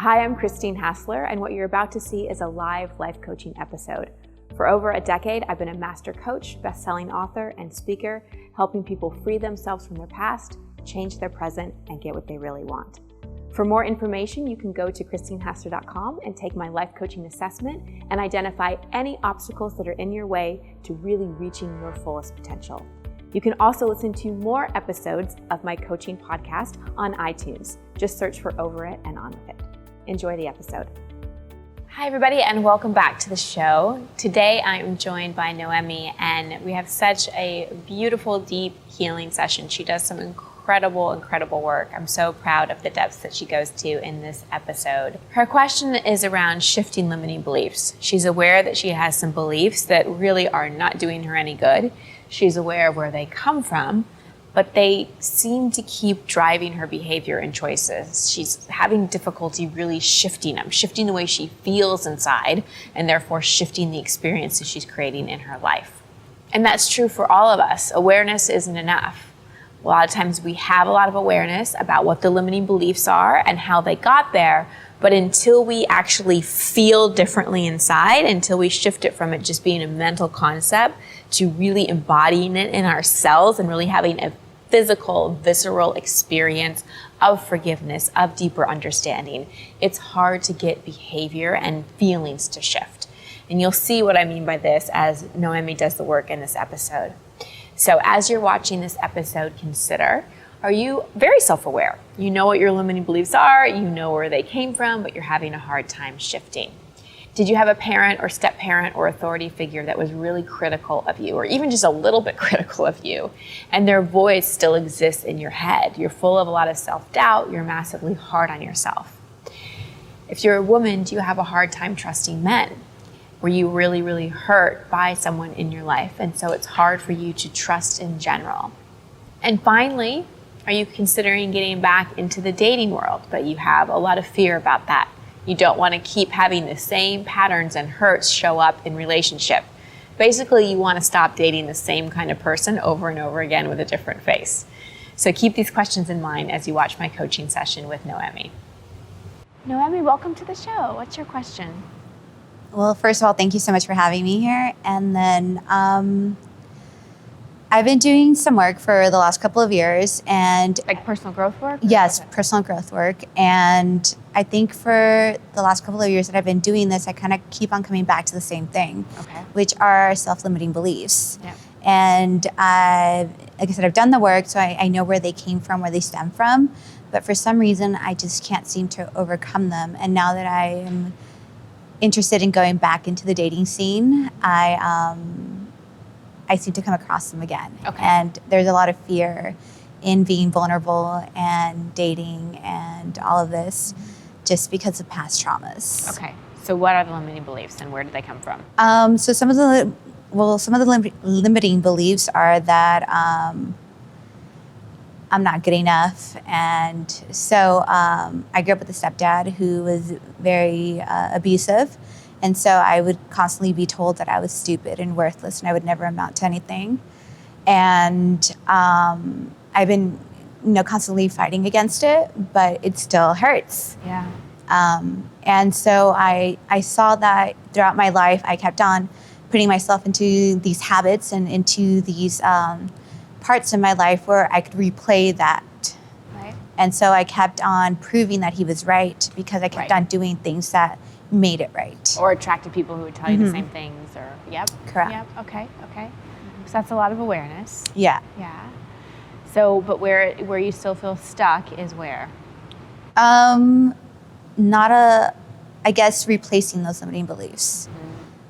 Hi, I'm Christine Hassler, and what you're about to see is a live life coaching episode. For over a decade, I've been a master coach, best-selling author, and speaker, helping people free themselves from their past, change their present, and get what they really want. For more information, you can go to christinehassler.com and take my life coaching assessment and identify any obstacles that are in your way to really reaching your fullest potential. You can also listen to more episodes of my coaching podcast on iTunes. Just search for Over It and On With It. Enjoy the episode. Hi everybody, and welcome back to the show. Today I am joined by Nohemi, and we have such a beautiful, deep healing session. She does some incredible work. I'm so proud of the depths that she goes to in this episode. Her question is around shifting limiting beliefs. She's aware that she has some beliefs that really are not doing her any good. She's aware of where they come from, but they seem to keep driving her behavior and choices. She's having difficulty really shifting them, shifting the way she feels inside, and therefore shifting the experiences she's creating in her life. And that's true for all of us. Awareness isn't enough. A lot of times we have a lot of awareness about what the limiting beliefs are and how they got there, but until we actually feel differently inside, until we shift it from it just being a mental concept to really embodying it in our cells and really having a physical, visceral experience of forgiveness, of deeper understanding, it's hard to get behavior and feelings to shift. And you'll see what I mean by this as Nohemi does the work in this episode. So as you're watching this episode, consider, are you very self-aware? You know what your limiting beliefs are, you know where they came from, but you're having a hard time shifting. Did you have a parent or step-parent or authority figure that was really critical of you, or even just a little bit critical of you, and their voice still exists in your head? You're full of a lot of self-doubt, you're massively hard on yourself. If you're a woman, do you have a hard time trusting men? Were you really hurt by someone in your life, and so it's hard for you to trust in general? And finally, are you considering getting back into the dating world, but you have a lot of fear about that? You don't want to keep having the same patterns and hurts show up in relationship. Basically, you want to stop dating the same kind of person over and over again with a different face. So keep these questions in mind as you watch my coaching session with Nohemi. Nohemi, welcome to the show. What's your question? Well, first of all, thank you so much for having me here. And then I've been doing some work for the last couple of years, and Like personal growth work? Yes, personal growth work. And I think for the last couple of years that I've been doing this, I kind of keep on coming back to the same thing, which are self-limiting beliefs. Yep. And like I said, I've done the work, so I know where they came from, where they stem from. But for some reason, I just can't seem to overcome them. And now that I am interested in going back into the dating scene, I seem to come across them again. And there's a lot of fear in being vulnerable and dating and all of this just because of past traumas. Okay, so what are the limiting beliefs and where do they come from? So some of the limiting beliefs are that I'm not good enough. And so I grew up with a stepdad who was very abusive. And so I would constantly be told that I was stupid and worthless and I would never amount to anything. And I've been, constantly fighting against it, but it still hurts. Yeah. And so I saw that throughout my life, I kept on putting myself into these habits and into these parts in my life where I could replay that. Right. And so I kept on proving that he was right because I kept on doing things that made it right. Or attracted people who would tell you the same things, or, Correct. Yep, okay. So that's a lot of awareness. Yeah. Yeah. So, but where you still feel stuck is where? I guess replacing those limiting beliefs.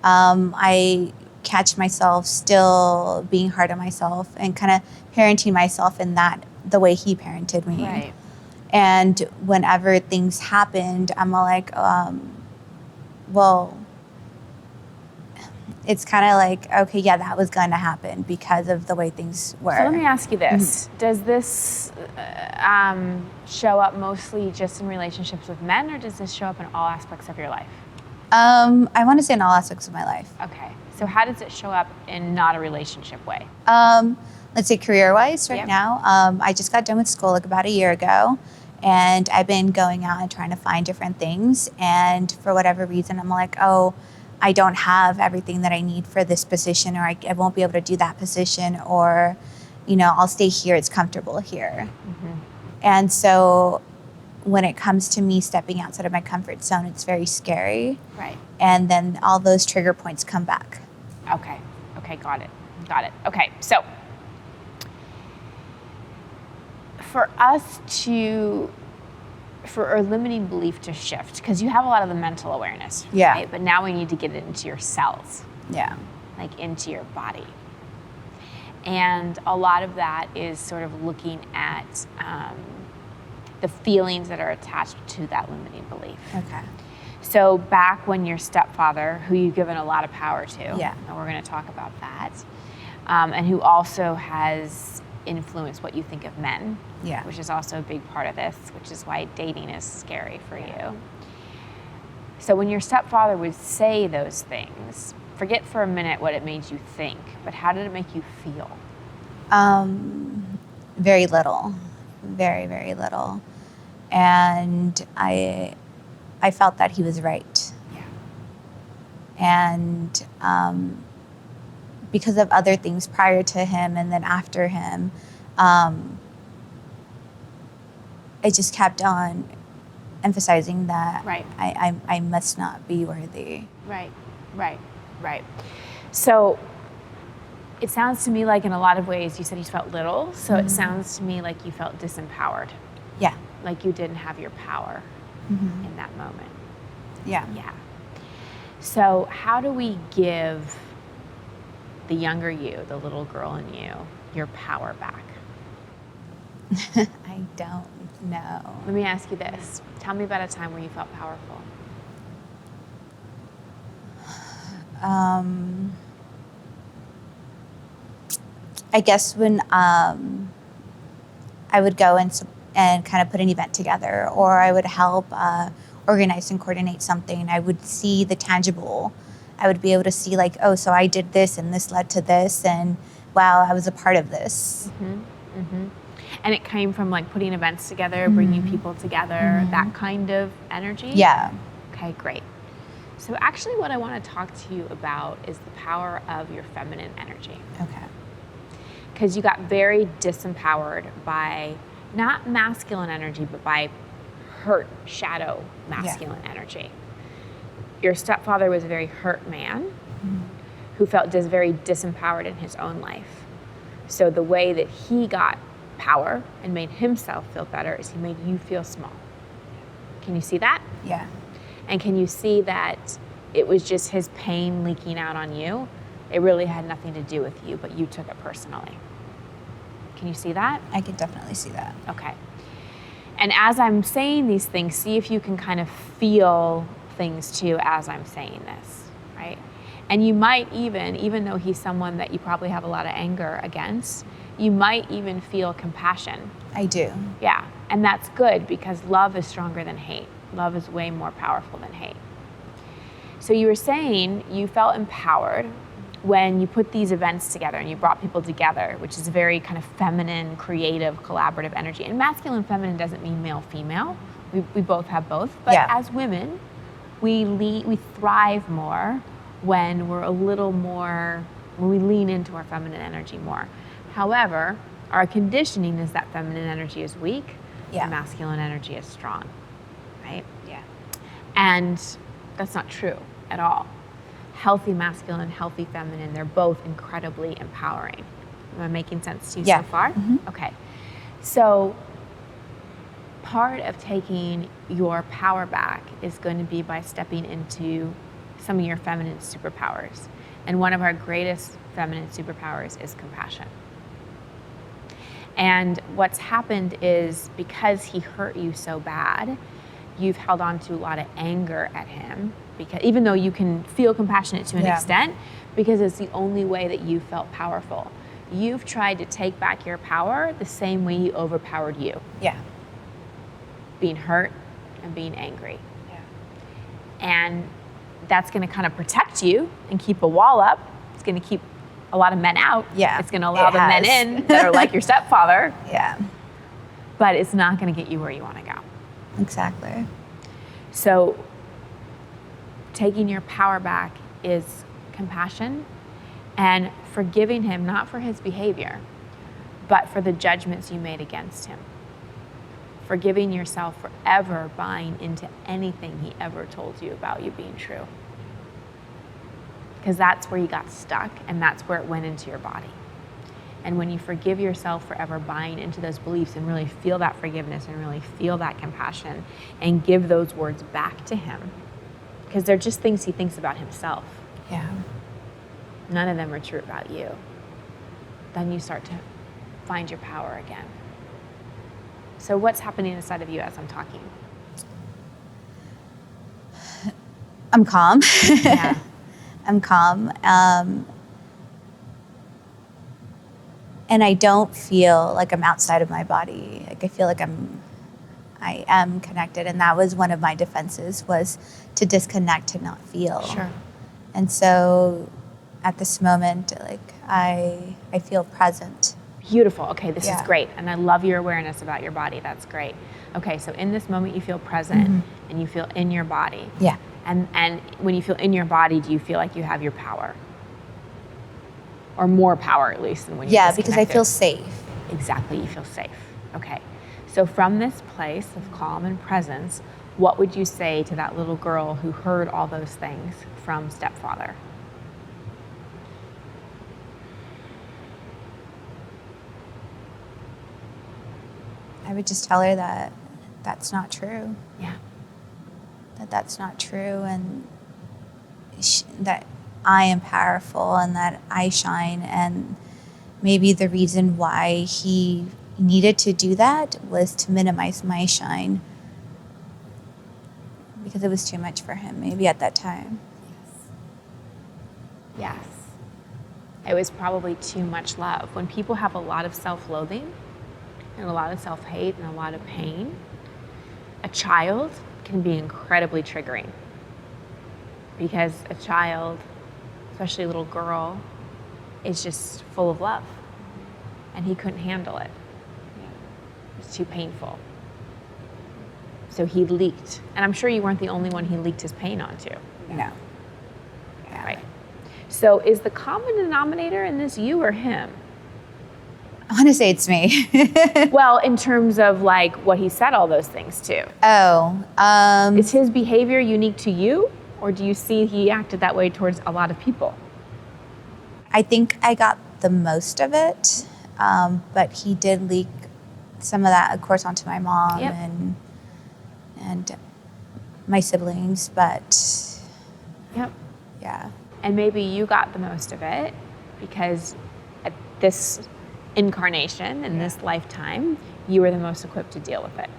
I catch myself still being hard on myself and kind of parenting myself in the way he parented me. Right. And whenever things happened, I'm all like, well, it's kind of like, okay, yeah, that was going to happen because of the way things were. So let me ask you this. Does this show up mostly just in relationships with men, or does this show up in all aspects of your life? I want to say in all aspects of my life. Okay. So how does it show up in not a relationship way? Let's say career-wise now. I just got done with school like about a year ago. And I've been going out and trying to find different things. And for whatever reason, I'm like, oh, I don't have everything that I need for this position, or I won't be able to do that position, or, I'll stay here. It's comfortable here. Mm-hmm. And so when it comes to me stepping outside of my comfort zone, it's very scary. Right. And then all those trigger points come back. Okay. Got it. Okay. So for our limiting belief to shift, because you have a lot of the mental awareness. Yeah. Right? But now we need to get it into your cells. Yeah. Like into your body. And a lot of that is sort of looking at the feelings that are attached to that limiting belief. Okay. So back when your stepfather, who you've given a lot of power to, and we're going to talk about that, and who also has influenced what you think of men, which is also a big part of this, which is why dating is scary for you. So when your stepfather would say those things, forget for a minute what it made you think, but how did it make you feel? Very little. Very, very little. And I felt that he was right. Yeah. And because of other things prior to him and then after him, I just kept on emphasizing that I must not be worthy. Right. So it sounds to me like in a lot of ways you said you felt little, so it sounds to me like you felt disempowered. Yeah. Like you didn't have your power in that moment. Yeah. So how do we give the younger you, the little girl in you, your power back? I don't know. Let me ask you this. Tell me about a time where you felt powerful. I guess when I would go and kind of put an event together, or I would help organize and coordinate something, I would see the tangible. I would be able to see like, oh, so I did this and this led to this, and wow, I was a part of this. And it came from like putting events together, bringing people together, that kind of energy? Yeah. Okay, great. So actually what I want to talk to you about is the power of your feminine energy. Okay. Because you got very disempowered by not masculine energy, but by hurt, shadow masculine energy. Your stepfather was a very hurt man who felt very disempowered in his own life. So the way that he got power and made himself feel better is he made you feel small. Can you see that? Yeah. And can you see that it was just his pain leaking out on you? It really had nothing to do with you, but you took it personally. Can you see that? I can definitely see that. Okay. And as I'm saying these things, see if you can kind of feel things too as I'm saying this, right? And you might even though he's someone that you probably have a lot of anger against, you might even feel compassion. I do. Yeah, and that's good because love is stronger than hate. Love is way more powerful than hate. So you were saying you felt empowered when you put these events together and you brought people together, which is a very kind of feminine, creative, collaborative energy. And masculine, feminine doesn't mean male, female. We both have both. But as women, we thrive more when we're a little more, when we lean into our feminine energy more. However, our conditioning is that feminine energy is weak, and masculine energy is strong, right? Yeah. And that's not true at all. Healthy masculine, healthy feminine, they're both incredibly empowering. Am I making sense to you so far? Okay. So part of taking your power back is going to be by stepping into some of your feminine superpowers. And one of our greatest feminine superpowers is compassion. And what's happened is because he hurt you so bad, you've held on to a lot of anger at him, because even though you can feel compassionate to an extent, because it's the only way that you felt powerful. You've tried to take back your power the same way he overpowered you. Yeah. Being hurt and being angry. Yeah. And that's going to kind of protect you and keep a wall up. It's going to keep a lot of men out. Yeah. It's going to allow the men in that are like your stepfather. Yeah. but it's not going to get you where you want to go. Exactly. So taking your power back is compassion and forgiving him, not for his behavior, but for the judgments you made against him. Forgiving yourself for ever buying into anything he ever told you about you being true. Because that's where you got stuck, and that's where it went into your body. And when you forgive yourself for ever buying into those beliefs and really feel that forgiveness and really feel that compassion and give those words back to him, because they're just things he thinks about himself. Yeah. None of them are true about you. Then you start to find your power again. So what's happening inside of you as I'm talking? I'm calm. Yeah. I'm calm. And I don't feel like I'm outside of my body. Like I feel like I am connected. And that was one of my defenses, was to disconnect, to not feel. Sure. And so at this moment, like I feel present. Beautiful. Okay, this is great. And I love your awareness about your body. That's great. Okay, so in this moment you feel present and you feel in your body. Yeah. And when you feel in your body, do you feel like you have your power? Or more power, at least, than when you're disconnected? Because I feel safe. Exactly, you feel safe. Okay. So from this place of calm and presence, what would you say to that little girl who heard all those things from stepfather? I would just tell her that that's not true. Yeah. That's not true, and that I am powerful and that I shine, and maybe the reason why he needed to do that was to minimize my shine, because it was too much for him maybe at that time. Yes. It was probably too much love. When people have a lot of self-loathing and a lot of self-hate and a lot of pain, a child can be incredibly triggering, because a child, especially a little girl, is just full of love, and he couldn't handle it. It's too painful. So he leaked, and I'm sure you weren't the only one he leaked his pain onto. No. Yeah. Right. So is the common denominator in this you or him? I want to say it's me. Well, in terms of like what he said all those things to. Oh. Is his behavior unique to you, or do you see he acted that way towards a lot of people? I think I got the most of it, but he did leak some of that, of course, onto my mom and my siblings, but yeah. And maybe you got the most of it because at this incarnation, in this lifetime, you were the most equipped to deal with it.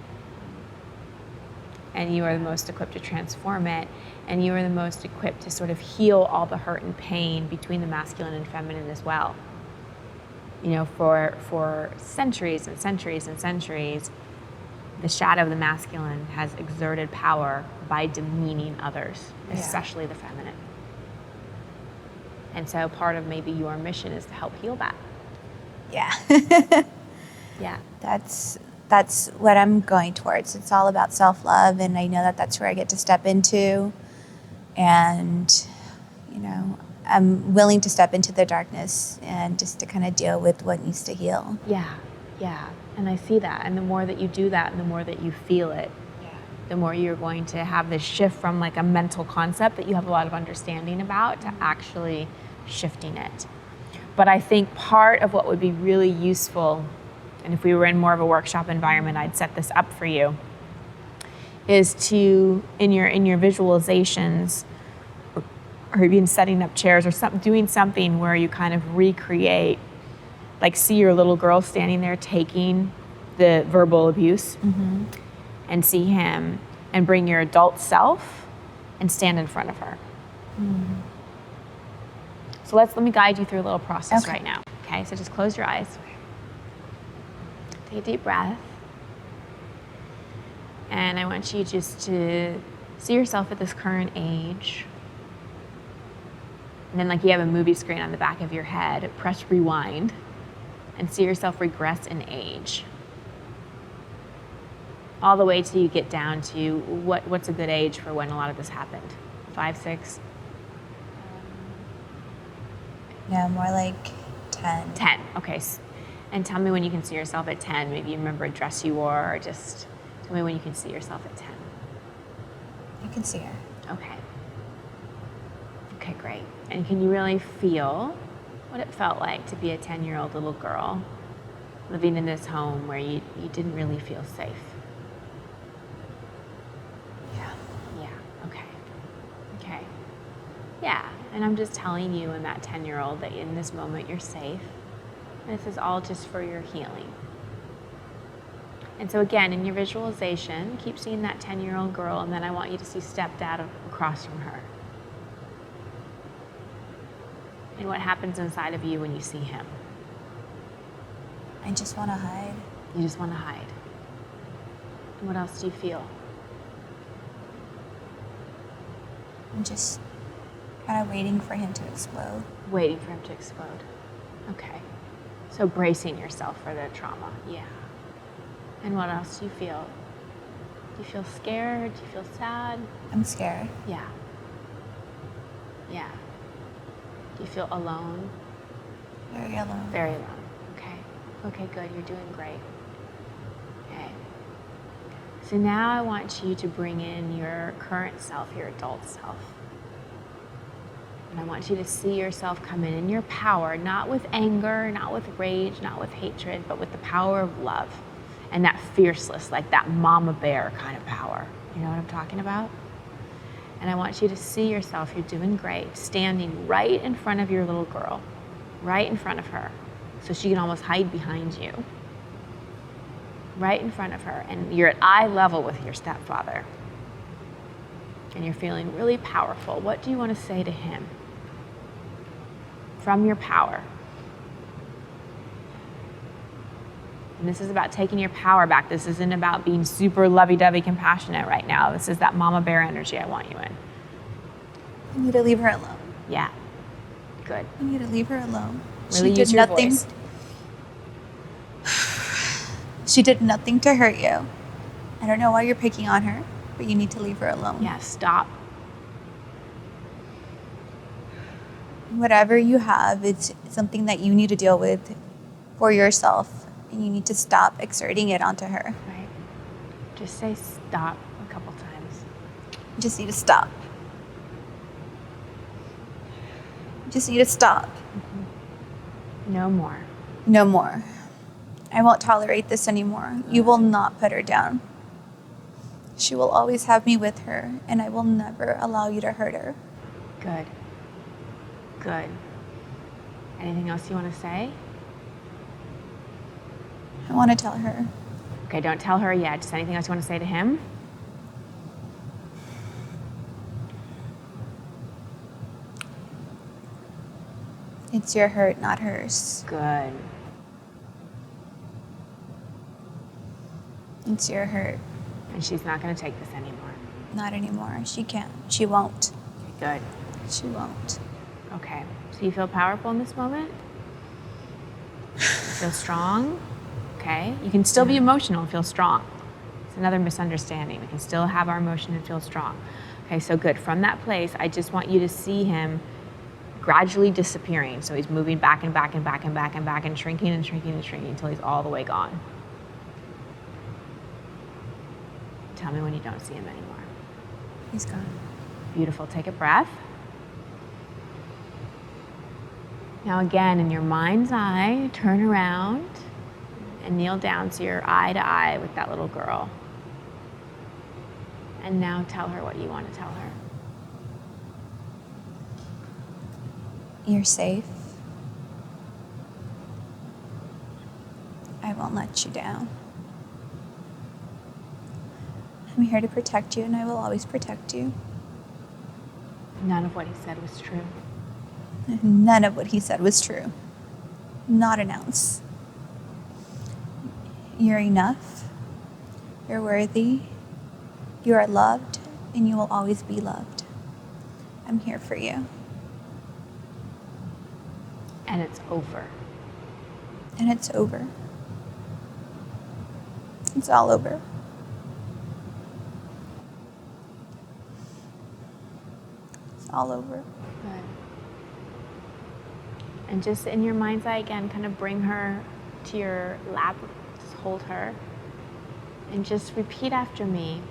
And you are the most equipped to transform it, and you are the most equipped to sort of heal all the hurt and pain between the masculine and feminine as well. You know, for centuries and centuries and centuries, the shadow of the masculine has exerted power by demeaning others, especially the feminine. And so part of maybe your mission is to help heal that. Yeah. Yeah. That's what I'm going towards. It's all about self-love, and I know that that's where I get to step into. And, you know, I'm willing to step into the darkness and just to kind of deal with what needs to heal. Yeah. And I see that. And the more that you do that and the more that you feel it, the more you're going to have this shift from like a mental concept that you have a lot of understanding about to actually shifting it. But I think part of what would be really useful, and if we were in more of a workshop environment, I'd set this up for you, is to, in your visualizations, or even setting up chairs or doing something where you kind of recreate, like see your little girl standing there taking the verbal abuse and see him, and bring your adult self and stand in front of her. So let me guide you through a little process right now. Okay, so just close your eyes. Take a deep breath. And I want you just to see yourself at this current age. And then like you have a movie screen on the back of your head, press rewind and see yourself regress in age. all the way till you get down to what's a good age for when a lot of this happened? 5, 6? No, more like 10. 10, okay. And tell me when you can see yourself at 10. Maybe you remember a dress you wore, or just tell me when you can see yourself at 10. I can see her. Okay. Okay, great. And can you really feel what it felt like to be a 10-year-old little girl living in this home where you didn't really feel safe? Yeah. Yeah, okay. Okay. Yeah, and I'm just telling you in that 10-year-old that in this moment you're safe. This is all just for your healing. And so again, in your visualization, keep seeing that 10-year-old girl, and then I want you to see stepdad across from her. And what happens inside of you when you see him? I just want to hide. You just want to hide. And what else do you feel? I'm just kind of waiting for him to explode. Waiting for him to explode. Okay. So bracing yourself for the trauma. Yeah. And what else do you feel? Do you feel scared? Do you feel sad? I'm scared. Yeah. Yeah. Do you feel alone? Very alone. Very alone. Okay. Okay, good. You're doing great. Okay. So now I want you to bring in your current self, your adult self. And I want you to see yourself come in your power, not with anger, not with rage, not with hatred, but with the power of love and that fierceness, like that mama bear kind of power. You know what I'm talking about? And I want you to see yourself, you're doing great, standing right in front of your little girl, right in front of her, so she can almost hide behind you. Right in front of her, and you're at eye level with your stepfather. And you're feeling really powerful. What do you want to say to him? From your power. And this is about taking your power back. This isn't about being super lovey-dovey compassionate right now. This is that mama bear energy I want you in. I need to leave her alone. Yeah. Good. I need to leave her alone. Really she use did your nothing. voice. She did nothing to hurt you. I don't know why you're picking on her, but you need to leave her alone. Yeah, stop. Whatever you have, it's something that you need to deal with for yourself, and you need to stop exerting it onto her. Right. Just say stop a couple times. You just need to stop. You just need to stop. No more. No more. I won't tolerate this anymore. You will not put her down. She will always have me with her, and I will never allow you to hurt her. Good. Good. Anything else you want to say? I want to tell her. Okay, don't tell her yet. Just anything else you want to say to him? It's your hurt, not hers. Good. It's your hurt. And she's not going to take this anymore. Not anymore. She can't. She won't. Good. She won't. Okay. So you feel powerful in this moment? You feel strong? Okay. You can still be emotional and feel strong. It's another misunderstanding. We can still have our emotion and feel strong. Okay, so good. From that place, I just want you to see him gradually disappearing. So he's moving back and back and back and back and back and shrinking and shrinking and shrinking until he's all the way gone. Tell me when you don't see him anymore. He's gone. Beautiful. Take a breath. Now again, in your mind's eye, turn around and kneel down so you're eye to eye with that little girl. And now tell her what you want to tell her. You're safe. I won't let you down. I'm here to protect you, and I will always protect you. None of what he said was true. None of what he said was true. Not an ounce. You're enough. You're worthy. You are loved, and you will always be loved. I'm here for you. And it's over. And it's over. It's all over. all over. Good. And just in your mind's eye again, kind of bring her to your lap, just hold her, and just repeat after me.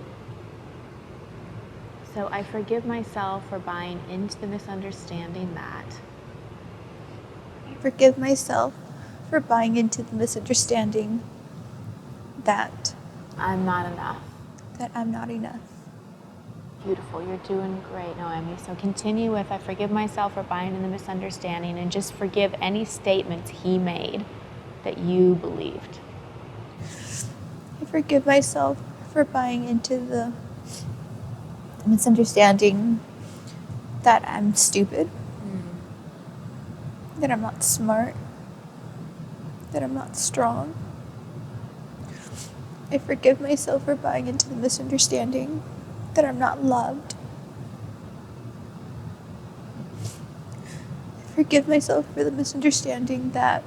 So I forgive myself for buying into the misunderstanding that. I forgive myself for buying into the misunderstanding that I'm not enough. That I'm not enough. Beautiful, you're doing great, Nohemi. So continue with, I forgive myself for buying in the misunderstanding, and just forgive any statements he made that you believed. I forgive myself for buying into the misunderstanding that I'm stupid, that I'm not smart, that I'm not strong. I forgive myself for buying into the misunderstanding that I'm not loved. I forgive myself for the misunderstanding that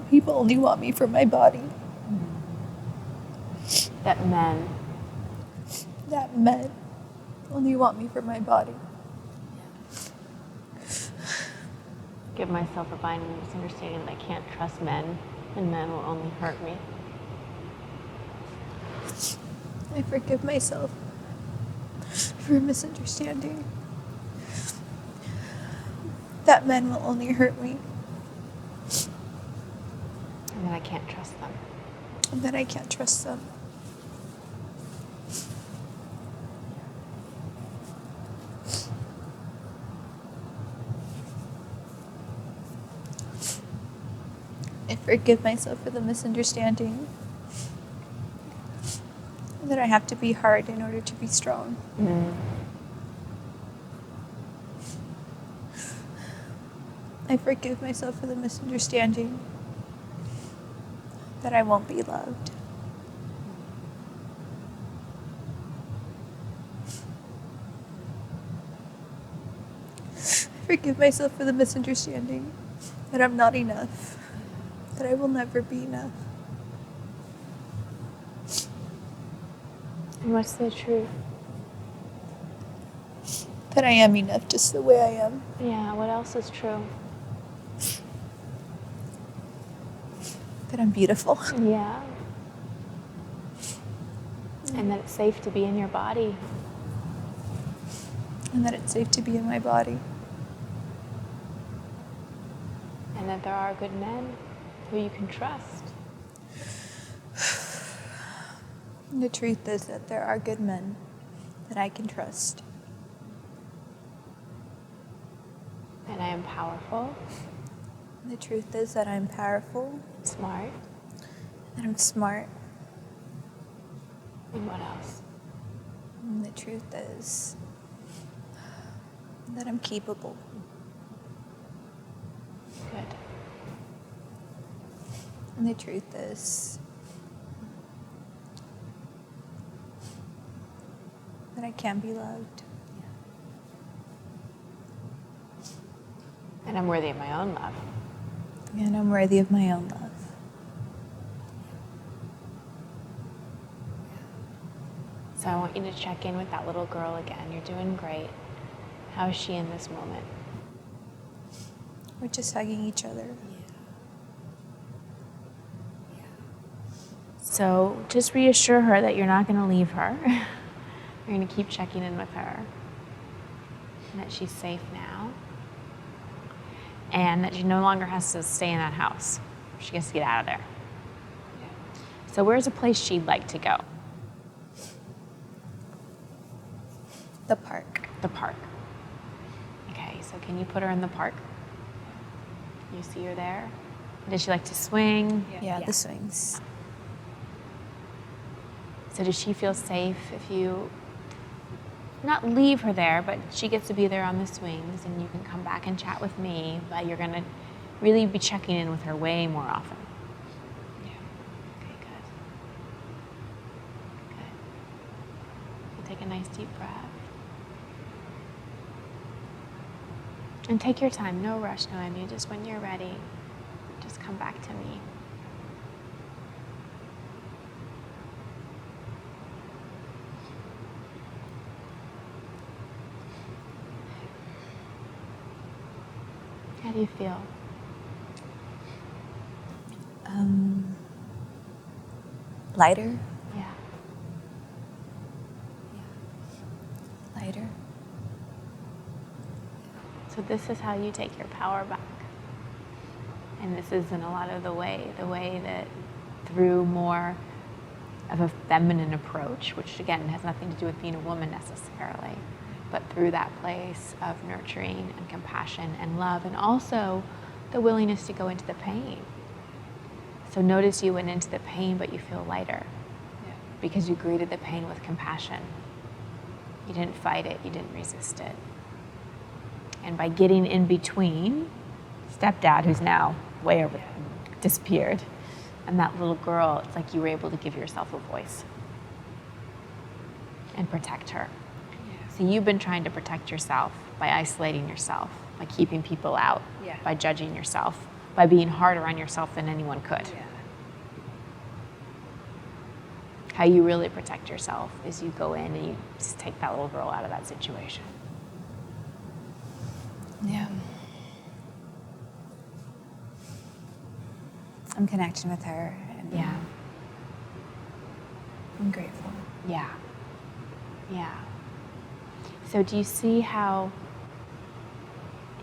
people only want me for my body. That men only want me for my body. Give myself for buying in the misunderstanding that I can't trust men, and men will only hurt me. I forgive myself for misunderstanding that men will only hurt me. And that I can't trust them. And that I can't trust them. I forgive myself for the misunderstanding that I have to be hard in order to be strong. I forgive myself for the misunderstanding that I won't be loved. I forgive myself for the misunderstanding that I'm not enough, that I will never be enough. And what's the truth? That I am enough just the way I am. Yeah, what else is true? That I'm beautiful. Yeah. And that it's safe to be in your body. And that it's safe to be in my body. And that there are good men who you can trust. And the truth is that there are good men that I can trust. And I am powerful. And the truth is that I'm powerful. Smart. That I'm smart. And what else? And the truth is that I'm capable. Good. And the truth is that I can be loved. And I'm worthy of my own love. And I'm worthy of my own love. So I want you to check in with that little girl again. You're doing great. How is she in this moment? We're just hugging each other. So just reassure her that you're not going to leave her. You're going to keep checking in with her. And that she's safe now. And that she no longer has to stay in that house. She gets to get out of there. So where's a place she'd like to go? The park. The park. Okay, so can you put her in the park? You see her there? Does she like to swing? Yeah, the swings. So does she feel safe if you not leave her there, but she gets to be there on the swings and you can come back and chat with me, but you're gonna really be checking in with her way more often. Yeah. Okay, good. Good. So take a nice deep breath. And take your time, no rush, Nohemi, just when you're ready, just come back to me. How do you feel? Lighter. Yeah. Lighter. So this is how you take your power back. And this is in a lot of the way that through more of a feminine approach, which again has nothing to do with being a woman necessarily, but through that place of nurturing and compassion and love, and also the willingness to go into the pain. So notice you went into the pain, but you feel lighter because you greeted the pain with compassion. You didn't fight it, you didn't resist it. And by getting in between stepdad, who's now way over, disappeared, and that little girl, it's like you were able to give yourself a voice and protect her. So you've been trying to protect yourself by isolating yourself, by keeping people out, by judging yourself, by being harder on yourself than anyone could. How you really protect yourself is you go in and you just take that little girl out of that situation. Yeah. I'm connecting with her. And I'm grateful. Yeah. So do you see how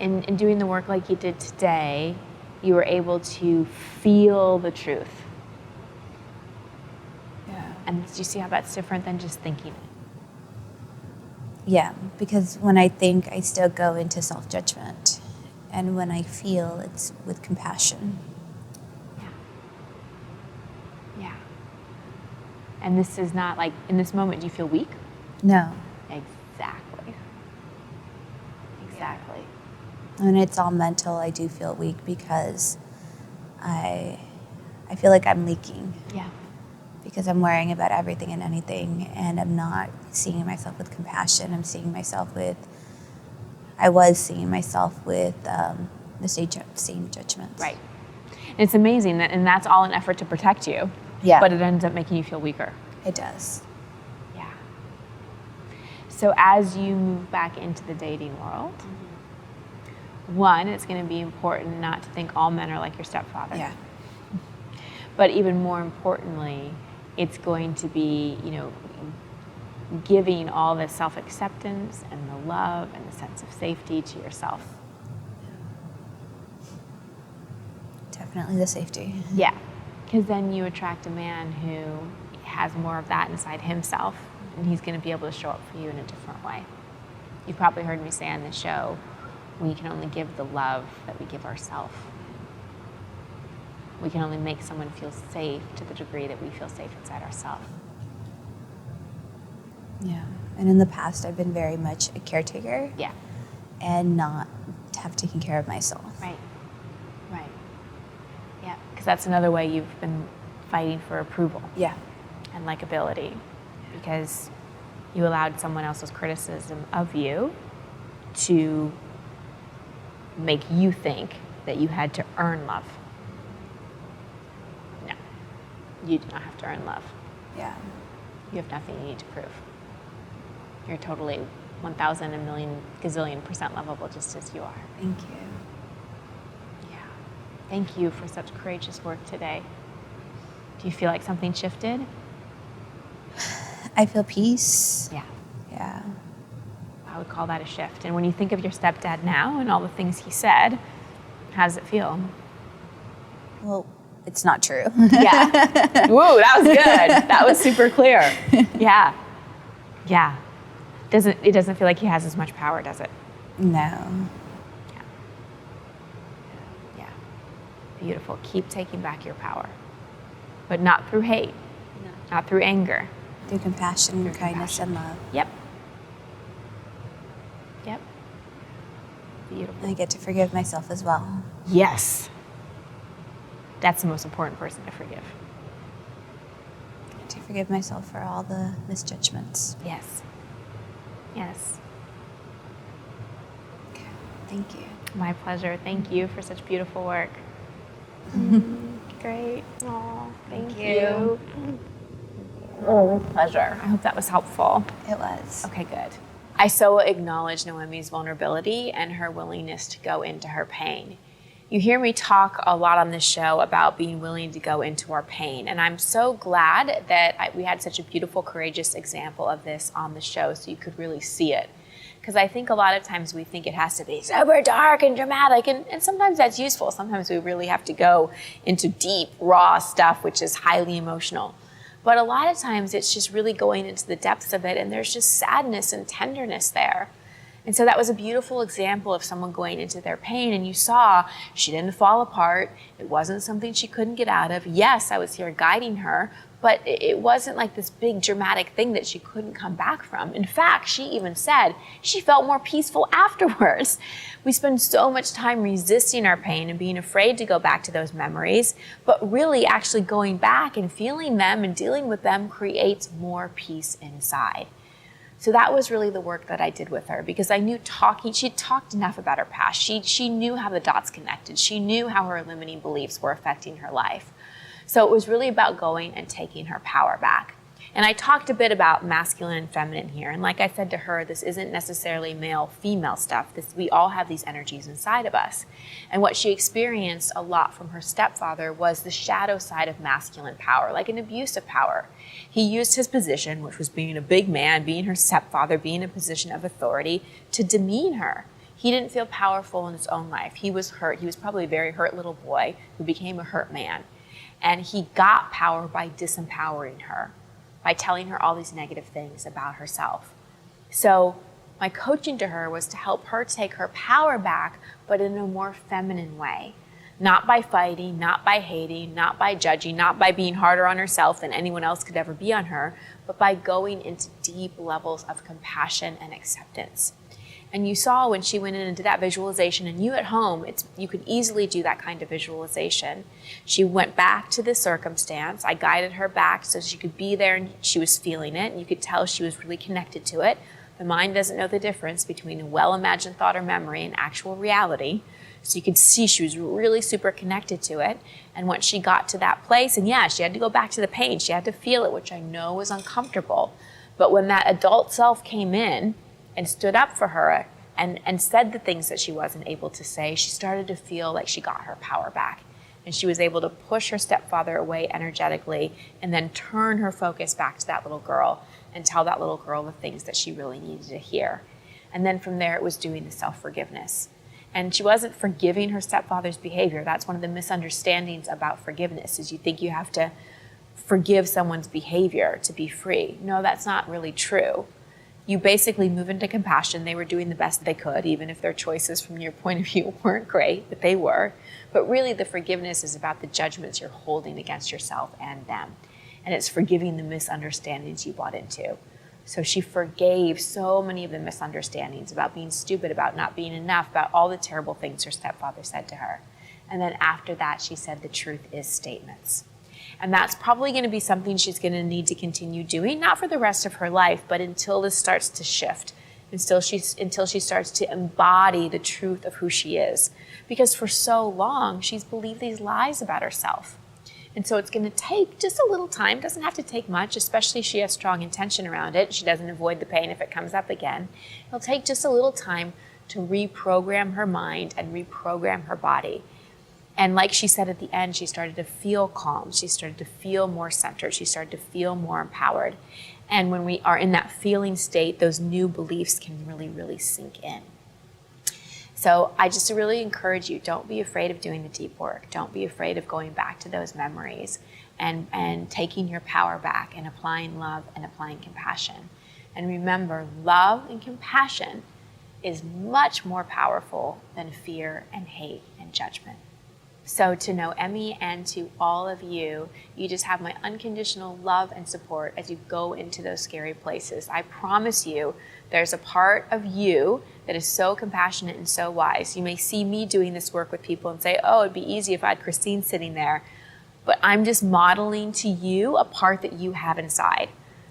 in doing the work like you did today, you were able to feel the truth? Yeah. And do you see how that's different than just thinking it? Yeah, because when I think, I still go into self-judgment. And when I feel, it's with compassion. Yeah. And this is not like, in this moment, do you feel weak? No. Exactly. When it's all mental, I do feel weak because I feel like I'm leaking. Yeah. Because I'm worrying about everything and anything, and I'm not seeing myself with compassion. I was seeing myself with the same judgments. Right. And it's amazing that, and that's all an effort to protect you. Yeah. But it ends up making you feel weaker. It does. Yeah. So as you move back into the dating world, one, it's going to be important not to think all men are like your stepfather. Yeah. But even more importantly, it's going to be, giving all the self-acceptance and the love and the sense of safety to yourself. Definitely the safety. Yeah, because then you attract a man who has more of that inside himself, and he's going to be able to show up for you in a different way. You've probably heard me say on the show, we can only give the love that we give ourselves. We can only make someone feel safe to the degree that we feel safe inside ourselves. Yeah. And in the past, I've been very much a caretaker. Yeah. And not have taken care of myself. Right. Yeah, because that's another way you've been fighting for approval. Yeah. And likability, because you allowed someone else's criticism of you to make you think that you had to earn love. No, you do not have to earn love. Yeah. You have nothing you need to prove. You're totally 1,000, a million, gazillion % lovable just as you are. Thank you. Yeah. Thank you for such courageous work today. Do you feel like something shifted? I feel peace. Yeah. Yeah. I would call that a shift. And when you think of your stepdad now and all the things he said, how does it feel? Well, it's not true. Yeah. Woo, that was good. That was super clear. Yeah. It doesn't feel like he has as much power, does it? No. Yeah. Beautiful. Keep taking back your power. But not through hate. No. Not through anger. Through compassion, kindness, and love. Yep. Beautiful. And I get to forgive myself as well. Yes. That's the most important person to forgive. I get to forgive myself for all the misjudgments. Yes. Okay. Thank you. My pleasure. Thank you for such beautiful work. Great. Aw, thank you. Oh, my pleasure. I hope that was helpful. It was. Okay, good. I so acknowledge Nohemi's vulnerability and her willingness to go into her pain. You hear me talk a lot on this show about being willing to go into our pain, and I'm so glad that we had such a beautiful, courageous example of this on the show so you could really see it. Because I think a lot of times we think it has to be super dark and dramatic, and sometimes that's useful. Sometimes we really have to go into deep, raw stuff, which is highly emotional. But a lot of times it's just really going into the depths of it, and there's just sadness and tenderness there. And so that was a beautiful example of someone going into their pain, and you saw she didn't fall apart. It wasn't something she couldn't get out of. Yes, I was here guiding her, but it wasn't like this big dramatic thing that she couldn't come back from. In fact, she even said she felt more peaceful afterwards. We spend so much time resisting our pain and being afraid to go back to those memories, but really actually going back and feeling them and dealing with them creates more peace inside. So that was really the work that I did with her, because I knew she'd talked enough about her past. She knew how the dots connected. She knew how her limiting beliefs were affecting her life. So it was really about going and taking her power back. And I talked a bit about masculine and feminine here. And like I said to her, this isn't necessarily male-female stuff. We all have these energies inside of us. And what she experienced a lot from her stepfather was the shadow side of masculine power, like an abuse of power. He used his position, which was being a big man, being her stepfather, being in a position of authority, to demean her. He didn't feel powerful in his own life. He was hurt. He was probably a very hurt little boy who became a hurt man. And he got power by disempowering her, by telling her all these negative things about herself. So my coaching to her was to help her take her power back, but in a more feminine way. Not by fighting, not by hating, not by judging, not by being harder on herself than anyone else could ever be on her, but by going into deep levels of compassion and acceptance. And you saw when she went in and did that visualization, and you at home, you could easily do that kind of visualization. She went back to the circumstance. I guided her back so she could be there, and she was feeling it, and you could tell she was really connected to it. The mind doesn't know the difference between a well-imagined thought or memory and actual reality. So you could see she was really super connected to it. And once she got to that place, and yeah, she had to go back to the pain. She had to feel it, which I know was uncomfortable. But when that adult self came in and stood up for her and said the things that she wasn't able to say, she started to feel like she got her power back. And she was able to push her stepfather away energetically and then turn her focus back to that little girl and tell that little girl the things that she really needed to hear. And then from there, it was doing the self-forgiveness. And she wasn't forgiving her stepfather's behavior. That's one of the misunderstandings about forgiveness, is you think you have to forgive someone's behavior to be free. No, that's not really true. You basically move into compassion. They were doing the best they could, even if their choices from your point of view weren't great, but they were. But really the forgiveness is about the judgments you're holding against yourself and them. And it's forgiving the misunderstandings you bought into. So she forgave so many of the misunderstandings about being stupid, about not being enough, about all the terrible things her stepfather said to her. And then after that, she said the truth is statements. And that's probably going to be something she's going to need to continue doing, not for the rest of her life, but until this starts to shift, until she starts to embody the truth of who she is. Because for so long, she's believed these lies about herself. And so it's going to take just a little time. It doesn't have to take much, especially if she has strong intention around it. She doesn't avoid the pain if it comes up again. It'll take just a little time to reprogram her mind and reprogram her body. And like she said at the end, she started to feel calm. She started to feel more centered. She started to feel more empowered. And when we are in that feeling state, those new beliefs can really, really sink in. So I just really encourage you, don't be afraid of doing the deep work. Don't be afraid of going back to those memories and taking your power back and applying love and applying compassion. And remember, love and compassion is much more powerful than fear and hate and judgment. So to Nohemi and to all of you, you just have my unconditional love and support as you go into those scary places. I promise you, there's a part of you that is so compassionate and so wise. You may see me doing this work with people and say, oh, it'd be easy if I had Christine sitting there. But I'm just modeling to you a part that you have inside.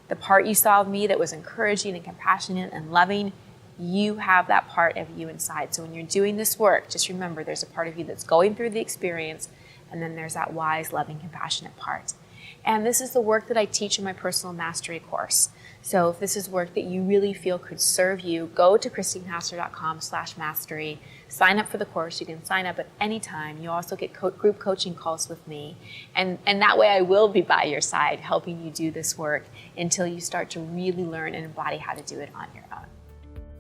The part you saw of me that was encouraging and compassionate and loving, you have that part of you inside. So when you're doing this work, just remember there's a part of you that's going through the experience, and then there's that wise, loving, compassionate part. And this is the work that I teach in my personal mastery course. So if this is work that you really feel could serve you, go to christinepastor.com/mastery, sign up for the course. You can sign up at any time. You also get group coaching calls with me. And that way I will be by your side helping you do this work until you start to really learn and embody how to do it on your own.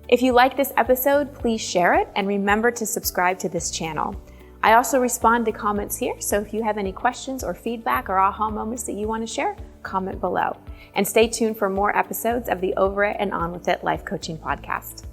If you like this episode, please share it and remember to subscribe to this channel. I also respond to comments here, so if you have any questions or feedback or aha moments that you want to share, comment below. And stay tuned for more episodes of the Over It and On With It Life Coaching Podcast.